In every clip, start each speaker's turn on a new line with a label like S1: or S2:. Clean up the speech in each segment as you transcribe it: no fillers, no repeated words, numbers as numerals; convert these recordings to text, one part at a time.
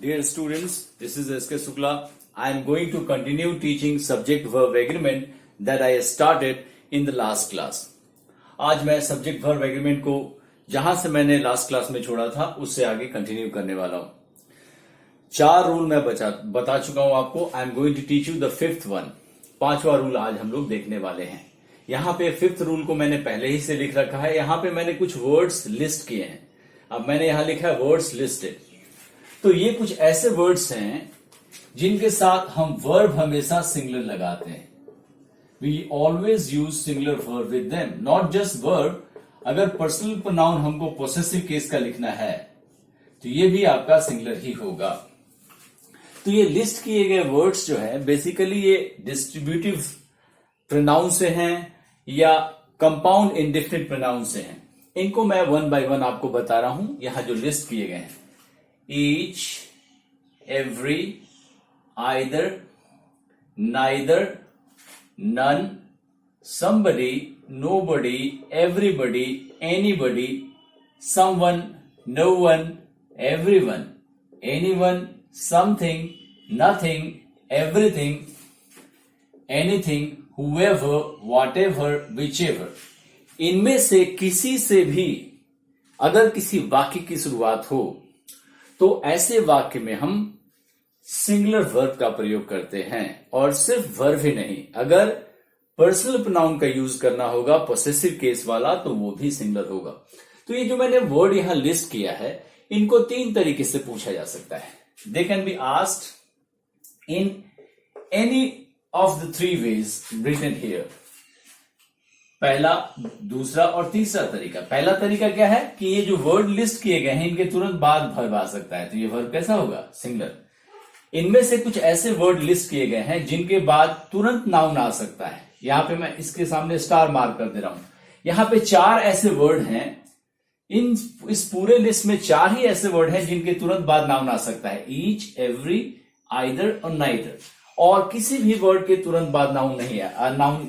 S1: Dear students, this is S.K. Sukla. I am going to continue teaching subject-verb agreement that I started in the last class. आज मैं subject-verb agreement को जहां से मैंने last class में छोड़ा था उससे आगे कंटिन्यू करने वाला हूं. 4 रूल मैं बता चुका हूं आपको. I am going to teach you the 5th one. 5वां रूल आज हम लोग देखने वाले हैं. यहां पे 5th रूल को मैंने पहले ही से लिख रखा है. यहां पे मैंने कुछ वर्ड्स लिस्ट किए हैं. अब मैंने यहां लिखा है वर्ड्स लिस्टेड. तो ये कुछ ऐसे वर्ड्स हैं जिनके साथ हम वर्ब हमेशा सिंगुलर लगाते हैं. We always use singular verb with them. Not just verb. अगर पर्सनल प्रोनाउन हमको पोसेसिव केस का लिखना है तो ये भी आपका सिंगुलर ही होगा. तो ये लिस्ट किए गए वर्ड्स जो है बेसिकली ये डिस्ट्रीब्यूटिव प्रोनाउन से हैं या कंपाउंड इंडेफिनिट प्रोनाउन से हैं. इनको मैं वन बाय वन आपको बता रहा हूं. यहां जो लिस्ट किए गए हैं each, every, either, neither, none, somebody, nobody, everybody, anybody, someone, no one, everyone, anyone, something, nothing, everything, anything, whoever, whatever, whichever. इनमें से किसी से भी अगर किसी वाक्य की शुरुआत हो तो ऐसे वाक्य में हम सिंगुलर वर्ब का प्रयोग करते हैं. और सिर्फ वर्ब ही नहीं, अगर पर्सनल प्रोनाउन का यूज करना होगा पोसेसिव केस वाला तो वो भी सिंगुलर होगा. तो ये जो मैंने वर्ड यहां लिस्ट किया है इनको 3 तरीके से पूछा जा सकता है. They can be asked in any of the 3 ways written here. पहला, दूसरा और तीसरा तरीका. पहला तरीका क्या है कि ये जो वर्ड लिस्ट किए गए हैं इनके तुरंत बाद वर्ब आ सकता है. तो ये वर्ब कैसा होगा? सिंगुलर. इनमें से कुछ ऐसे वर्ड लिस्ट किए गए हैं जिनके बाद तुरंत नाउन आ सकता है. यहां पे मैं इसके सामने स्टार मार्क कर दे रहा हूं. यहां पे 4 ऐसे वर्ड हैं. इस पूरे लिस्ट में 4 ही ऐसे वर्ड हैं जिनके तुरंत बाद नाउन आ सकता है. ईच, एवरी, आइदर और नाइदर. और किसी भी वर्ड के तुरंत बाद नाउन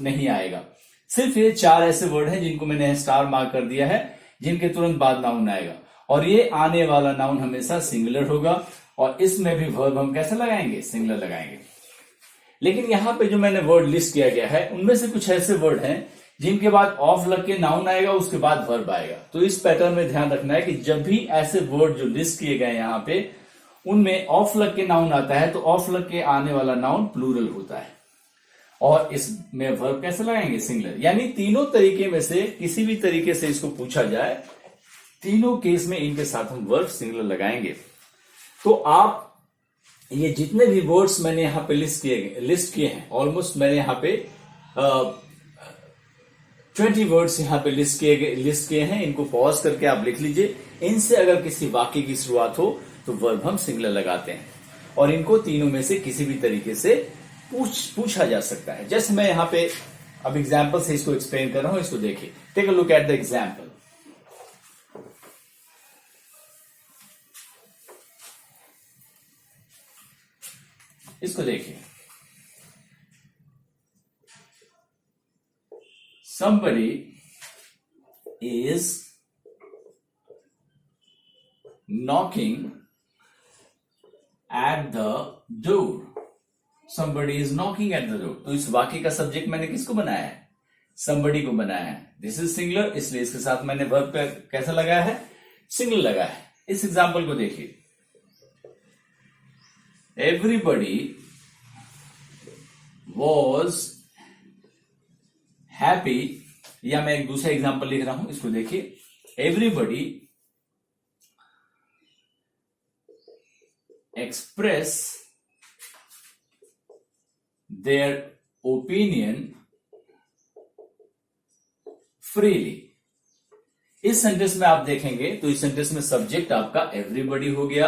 S1: नहीं आएगा. सिर्फ ये 4 ऐसे वर्ड हैं जिनको मैंने स्टार मार्क कर दिया है जिनके तुरंत बाद नाउन आएगा. और ये आने वाला नाउन हमेशा सिंगुलर होगा. और इसमें भी वर्ब हम कैसे लगाएंगे? सिंगुलर लगाएंगे. लेकिन यहां पे जो मैंने वर्ड लिस्ट किया गया है उनमें से कुछ ऐसे वर्ड हैं जिनके बाद ऑफ लग के नाउन आएगा, उसके बाद वर्ब आएगा. तो इस पैटर्न में ध्यान रखना है कि जब भी ऐसे वर्ड जो लिस्ट किए गए यहां पे उनमें ऑफ लग के नाउन आता है तो ऑफ लग के आने वाला नाउन प्लूरल होता है. और इसमें वर्ब कैसे लगाएंगे? सिंगुलर. यानी तीनों तरीके में से किसी भी तरीके से इसको पूछा जाए तीनों केस में इनके साथ हम वर्ब सिंगुलर लगाएंगे. तो आप ये जितने भी वर्ड्स मैंने यहां पे लिस्ट किए हैं, ऑलमोस्ट मैंने यहां पे 20 वर्ड्स यहां पे लिस्ट किए हैं. इनको पॉज करके आप लिख लीजिए. इनसे अगर किसी वाक्य की शुरुआत हो तो वर्ब हम सिंगुलर लगाते हैं. और इनको तीनों में से किसी भी तरीके से पूछा जा सकता है. जैसे मैं यहां पे अब एग्जाम्पल से इसको एक्सप्लेन कर रहा हूं. इसको देखिए. Take a look at the example. इसको देखिए. somebody is knocking at the door. somebody is knocking at the door. तो इस वाक्य का सब्जेक्ट मैंने किसको बनाया है? somebody को बनाया है. दिस इज सिंगुलर, इसलिए इसके साथ मैंने वर्ब पे कैसा लगाया है? सिंगुलर लगाया है. इस एग्जांपल को देखिए. everybody was happy. या मैं एक दूसरा एग्जांपल लिख रहा हूं. इसको देखिए. everybody express their opinion freely. इस सेंटेंस में आप देखेंगे तो इस सेंटेंस में सब्जेक्ट आपका एवरीबॉडी हो गया.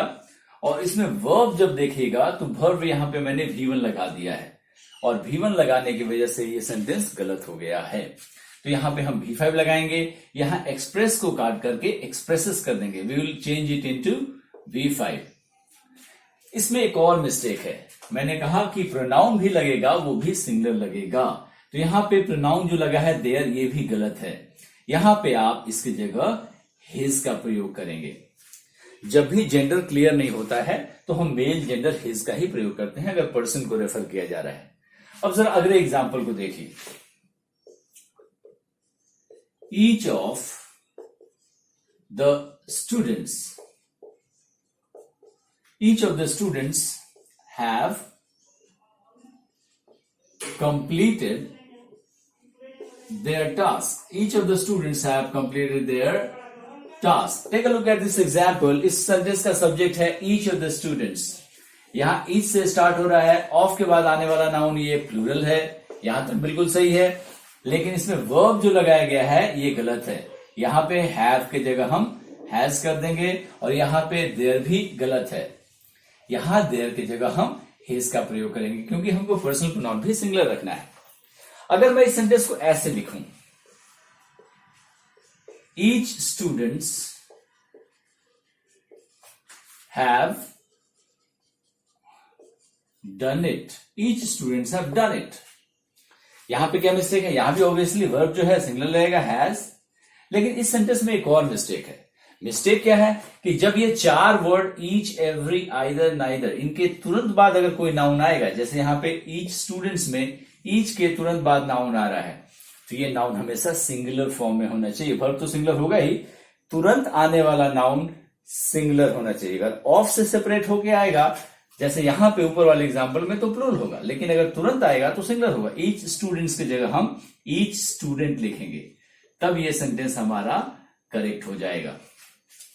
S1: और इसमें वर्ब जब देखिएगा तो वर्ब यहां पे मैंने V1 लगा दिया है. और V1 लगाने की वजह से ये सेंटेंस गलत हो गया है. तो यहां पे हम V5 लगाएंगे. यहां एक्सप्रेस को काट करके एक्सप्रेसेस कर देंगे. We will change it into V5. इसमें एक और मिस्टेक है. मैंने कहा कि प्रोनाउन भी लगेगा, वो भी सिंगुलर लगेगा. तो यहां पे प्रोनाउन जो लगा है देयर, ये भी गलत है. यहां पे आप इसकी जगह हिज का प्रयोग करेंगे. जब भी जेंडर क्लियर नहीं होता है तो हम मेल जेंडर हिज का ही प्रयोग करते हैं अगर पर्सन को रेफर किया जा रहा है। अब जरा अगले एग्जाम्पल को देखिए। Each of the students have completed their task. Each of the students have completed their task. Take a look at this example. इस सेंटेंस का सब्जेक्ट है each of the students. यहाँ each से स्टार्ट हो रहा है, of के बाद आने वाला नाउन ये प्लूरल है, यहां तक बिल्कुल सही है, लेकिन इसमें वर्ब जो लगाया गया है ये गलत है। यहाँ पे have के जगह हम has कर देंगे और यहाँ पे there भी गलत है। यहाँ there की जगह हम his का प्रयोग करेंगे क्योंकि हमको पर्सनल प्रोनाउन भी सिंगुलर रखना है। अगर मैं इस सेंटेंस को ऐसे लिखूं, each students have done it, each students have done it. यहां पे क्या मिस्टेक है? यहां भी ऑब्वियसली वर्ब जो है सिंगुलर रहेगा हैज, लेकिन इस सेंटेंस में एक और मिस्टेक है। मिस्टेक क्या है कि जब ये चार word each, every, either, neither, इनके तुरंत बाद अगर कोई नाउन आएगा, जैसे यहां पे ईच स्टूडेंट्स में ईच के तुरंत बाद नाउन आ रहा है, तो ये नाउन हमेशा सिंगुलर फॉर्म में होना चाहिए। वर्ब तो सिंगुलर होगा ही, तुरंत आने वाला नाउन सिंगुलर होना चाहिए। अगर ऑफ से सेपरेट होके आएगा, जैसे यहां पे ऊपर वाले एग्जांपल में, तो प्लूरल होगा, लेकिन अगर तुरंत आएगा तो सिंगुलर होगा। ईच स्टूडेंट्स की जगह हम ईच स्टूडेंट लिखेंगे, तब ये सेंटेंस हमारा करेक्ट हो जाएगा।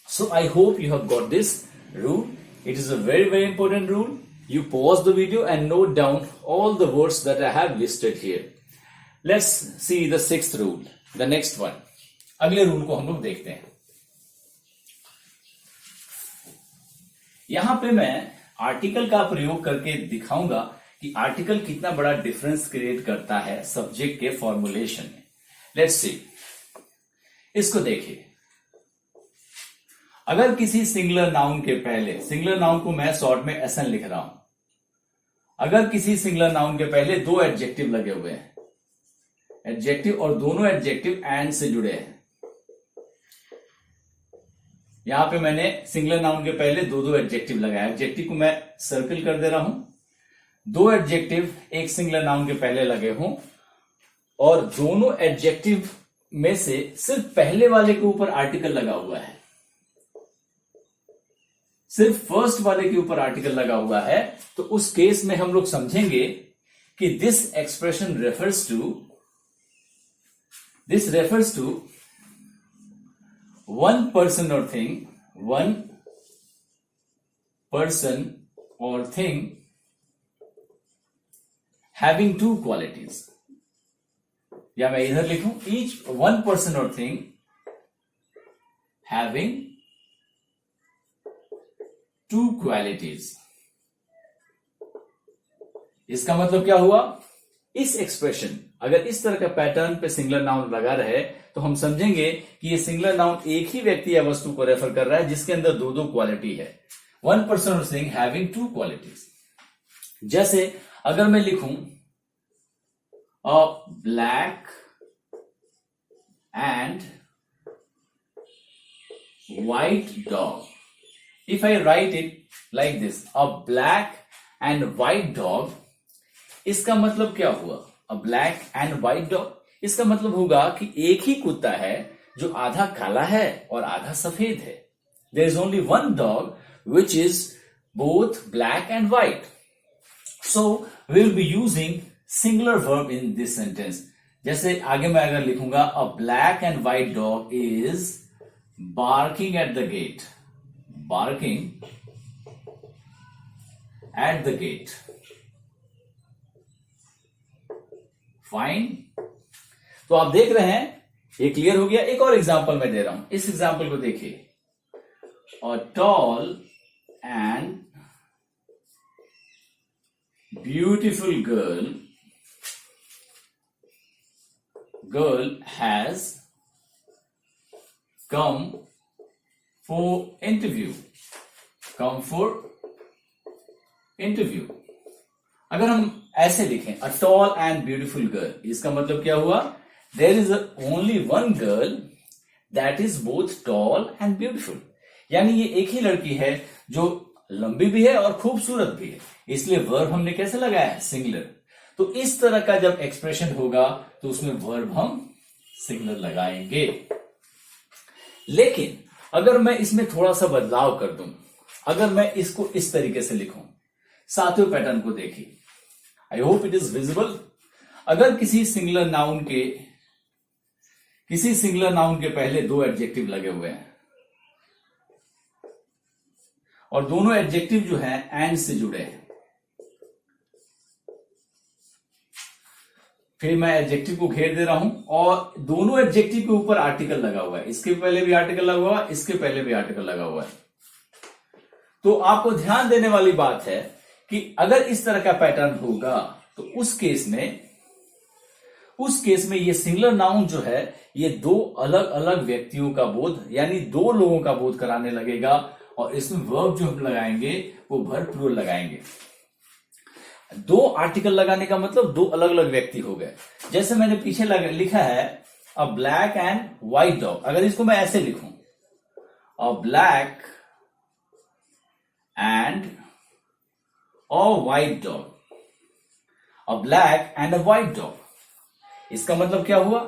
S1: So I hope you have got this rule. It is a very very important rule. You pause the video and note down all the words that I have listed here. Let's see the sixth rule, the next one. अगले rule को हम लोग देखते हैं। यहां पे मैं article का प्रयोग करके दिखाऊंगा कि आर्टिकल कितना बड़ा डिफरेंस क्रिएट करता है सब्जेक्ट के फॉर्मुलेशन में। लेट्स सी, इसको देखिए। अगर किसी सिंगुलर नाउन के पहले, सिंगुलर नाउन को मैं शॉर्ट में एसएन लिख रहा हूं, अगर किसी सिंगुलर नाउन के पहले दो एडजेक्टिव लगे हुए हैं, एडजेक्टिव, और दोनों एडजेक्टिव एंड से जुड़े हैं, यहां पे मैंने सिंगुलर नाउन के पहले दो एडजेक्टिव लगाया, एडजेक्टिव को मैं सर्किल कर दे रहा हूं, दो एडजेक्टिव एक सिंगुलर नाउन के पहले लगे हों और दोनों एडजेक्टिव में से सिर्फ पहले वाले के ऊपर आर्टिकल लगा हुआ है, सिर्फ फर्स्ट वाले के ऊपर आर्टिकल लगा हुआ है, तो उस केस में हम लोग समझेंगे कि this expression refers to one person और थिंग हैविंग टू क्वालिटीज। या मैं इधर लिखूं, ईच वन पर्सन और थिंग हैविंग टू क्वालिटीज। इसका मतलब क्या हुआ? इस एक्सप्रेशन अगर इस तरह का पैटर्न पे सिंगुलर नाउन लगा रहे तो हम समझेंगे कि ये सिंगुलर नाउन एक ही व्यक्ति या वस्तु को रेफर कर रहा है जिसके अंदर दो क्वालिटी है, वन पर्सन और थिंग हैविंग टू क्वालिटीज। जैसे अगर मैं लिखूं अ black and white dog, if I write it like this, a black and white dog, इसका मतलब क्या हुआ? a black and white dog, इसका मतलब होगा कि एक ही कुत्ता है जो आधा काला है और आधा सफेद है। there is only one dog which is both black and white. So we will be using singular verb in this sentence. जैसे आगे मैं अगर लिखूंगा a black and white dog is barking at the gate, barking at the gate. Fine. तो आप देख रहे हैं ये क्लियर हो गया। एक और एग्जांपल मैं दे रहा हूं, इस एग्जांपल को देखिए। अ tall and beautiful girl has come for interview, come for interview। अगर हम ऐसे लिखें a tall and beautiful girl, इसका मतलब क्या हुआ? there is only one girl that is both tall and beautiful। यानी ये एक ही लड़की है जो लंबी भी है और खूबसूरत भी है, इसलिए वर्ब हमने कैसे लगाया है, सिंगुलर। तो इस तरह का जब एक्सप्रेशन होगा तो उसमें वर्ब हम सिंगुलर लगाएंगे। लेकिन अगर मैं इसमें थोड़ा सा बदलाव कर दूं, अगर मैं इसको इस तरीके से लिखूं, सातवें पैटर्न को देखिए, I hope it is visible. अगर किसी सिंगुलर नाउन के पहले दो एडजेक्टिव लगे हुए हैं और दोनों एडजेक्टिव जो है एंड से जुड़े हैं, फिर मैं एडजेक्टिव को घेर दे रहा हूं और दोनों एडजेक्टिव के ऊपर आर्टिकल लगा हुआ है, इसके पहले भी आर्टिकल लगा हुआ है, इसके पहले भी आर्टिकल लगा हुआ है, तो आपको ध्यान देने वाली बात है कि अगर इस तरह का पैटर्न होगा तो उस केस में ये सिंगुलर नाउन जो है ये दो अलग अलग व्यक्तियों का बोध यानी दो लोगों का बोध कराने लगेगा और इसमें वर्ब जो हम लगाएंगे वो वर्ब प्लूरल लगाएंगे। दो आर्टिकल लगाने का मतलब दो अलग अलग व्यक्ति हो गए। जैसे मैंने पीछे लिखा है a black and white dog, अगर इसको मैं ऐसे लिखूं, अ black and a white dog, a black and a white dog, इसका मतलब क्या हुआ,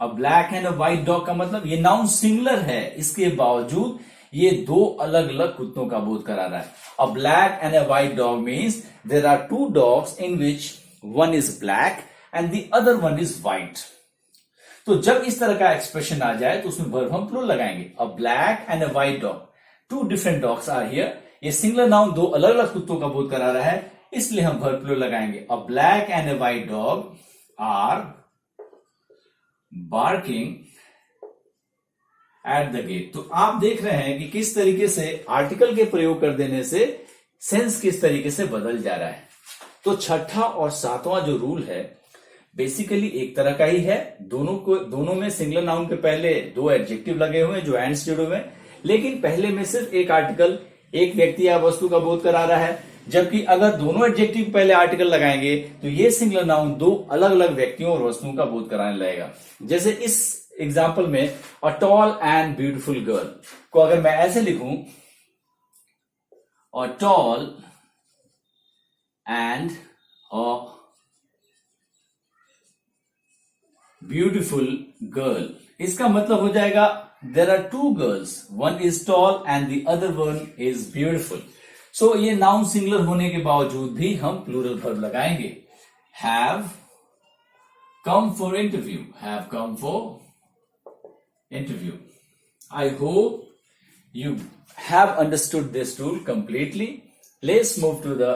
S1: अ black and a white dog का मतलब ये नाउन सिंगुलर है, इसके बावजूद ये दो अलग अलग कुत्तों का बोध करा रहा है। A black and a white dog means there are two dogs in which one is black and the other one is white. तो जब इस तरह का एक्सप्रेशन आ जाए तो उसमें वर्ब हम प्लूरल लगाएंगे, a black and a white dog, two different dogs are here. ये सिंगुलर नाउन दो अलग अलग कुत्तों का बोध करा रहा है, इसलिए हम वर्ब प्लूरल लगाएंगे, a black and a white dog are barking at the gate. तो आप देख रहे हैं कि किस तरीके से आर्टिकल के प्रयोग कर देने से सेंस किस तरीके से बदल जा रहा है। तो छठा और सातवां जो रूल है बेसिकली एक तरह का ही है, दोनों में सिंगुलर नाउन के पहले दो एडजेक्टिव लगे हुए हैं जो एंड से जुड़े हुए हैं, लेकिन पहले में सिर्फ एक आर्टिकल एक व्यक्ति या वस्तु का बोध करा रहा है, जबकि अगर दोनों एडजेक्टिव पहले आर्टिकल लगाएंगे तो ये सिंगुलर नाउन दो अलग अलग व्यक्तियों और वस्तुओं का बोध कराने लगेगा। जैसे इस एग्जाम्पल में a tall and beautiful girl को अगर मैं ऐसे लिखूं, a tall and a beautiful girl, इसका मतलब हो जाएगा there are two girls, one is tall and the other one is beautiful. So ये नाउन सिंगुलर होने के बावजूद भी हम प्लूरल वर्ब लगाएंगे। Have come for interview, have come for interview. I hope you have understood this rule completely. Let's move to the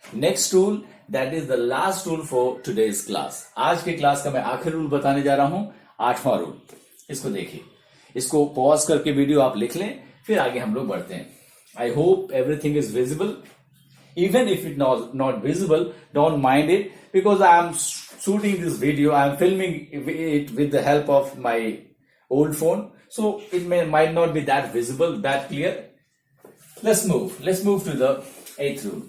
S1: next rule, that is the last rule for today's class. आज के class का मैं आखिरी rule बताने जा रहा हूं, आठवां रूल। इसको देखिए, इसको पॉज करके वीडियो आप लिख लें, फिर आगे हम लोग बढ़ते हैं। I hope everything is visible. Even if it not visible, don't mind it because I am shooting this video. I am filming it with the help of my old phone, so it might not be that visible, that clear. Let's move to the 8th rule.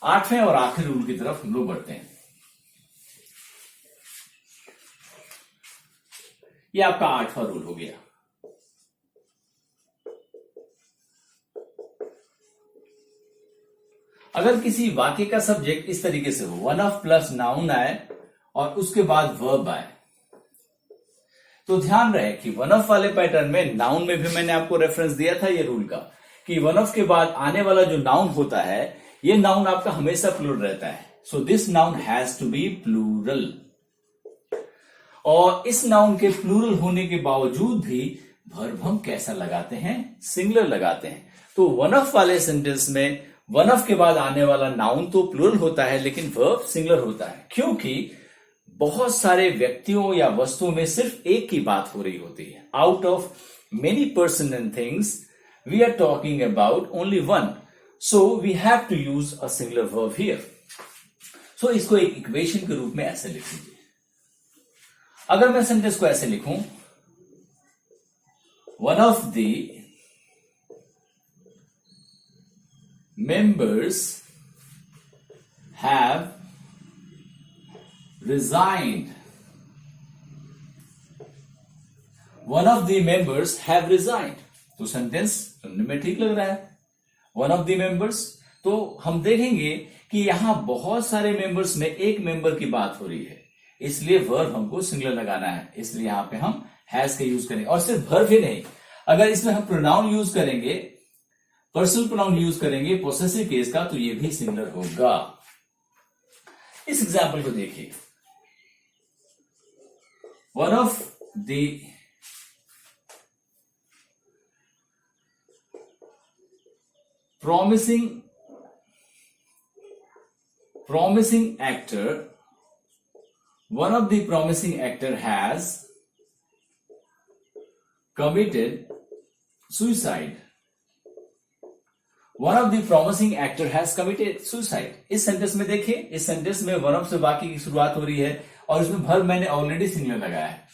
S1: आठवें और आखिरी rule की तरफ हम लोग बढ़ते हैं। ये आपका आठवां रूल हो गया। अगर किसी वाक्य का सब्जेक्ट इस तरीके से हो, वन ऑफ प्लस नाउन आए और उसके बाद वर्ब आए, तो ध्यान रहे कि वन ऑफ वाले पैटर्न में, नाउन में भी मैंने आपको रेफरेंस दिया था ये रूल का, कि वन ऑफ के बाद आने वाला जो नाउन होता है ये नाउन आपका हमेशा प्लूरल रहता है। So this noun has to be plural. और इस नाउन के प्लूरल होने के बावजूद भी वर्ब हम कैसा लगाते हैं, सिंगुलर लगाते हैं। तो वन ऑफ वाले सेंटेंस में वन ऑफ के बाद आने वाला नाउन तो प्लूरल होता है लेकिन वर्ब सिंगुलर होता है, क्योंकि बहुत सारे व्यक्तियों या वस्तुओं में सिर्फ एक की बात हो रही होती है। Out of many person and things we are talking about only one, so we have to use a singular verb here. So इसको एक इक्वेशन के रूप में ऐसे लिख लीजिए। अगर मैं सेंटेंस को ऐसे लिखूं, one of the members have resigned, one of the members have resigned, तो सेंटेंस सुनने में ठीक लग रहा है, वन ऑफ द मेंबर्स। तो हम देखेंगे कि यहां बहुत सारे मेंबर्स में एक मेंबर की बात हो रही है, इसलिए वर्ब हमको सिंगुलर लगाना है, इसलिए यहां पे हम हैज का यूज करेंगे। और सिर्फ वर्ब ही नहीं, अगर इसमें हम प्रोनाउन यूज करेंगे, पर्सनल प्रोनाउन यूज करेंगे पोसेसिव केस का, तो ये भी सिंगुलर होगा। इस एग्जाम्पल को देखिए, one of the promising actor, one of the promising actor has committed suicide. One of the promising actor has committed suicide. इस सेंटेंस में देखिए, इस सेंटेंस में वन ऑफ से बाकी की शुरुआत हो रही है और इसमें वर्ब मैंने ऑलरेडी सिंगुलर लगाया है,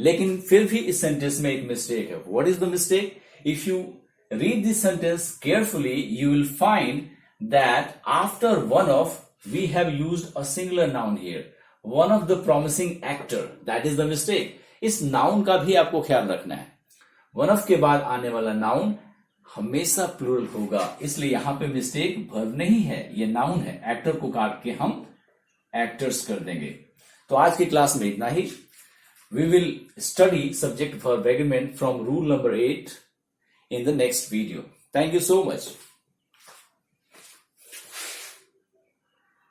S1: लेकिन फिर भी इस सेंटेंस में एक मिस्टेक है। What is the mistake? If you read this sentence carefully, you will find that after one of, we have used a singular noun here. One of the promising actor. That is the mistake. इस noun का भी आपको ख्याल रखना है। One of के बाद आने वाला नाउन हमेशा प्लूरल होगा, इसलिए यहां पे मिस्टेक वर्ब नहीं है, ये नाउन है। एक्टर को काट के हम एक्टर्स कर देंगे। तो आज की क्लास में इतना ही। We will study subject verb agreement from rule number 8 in the next video. Thank you so much.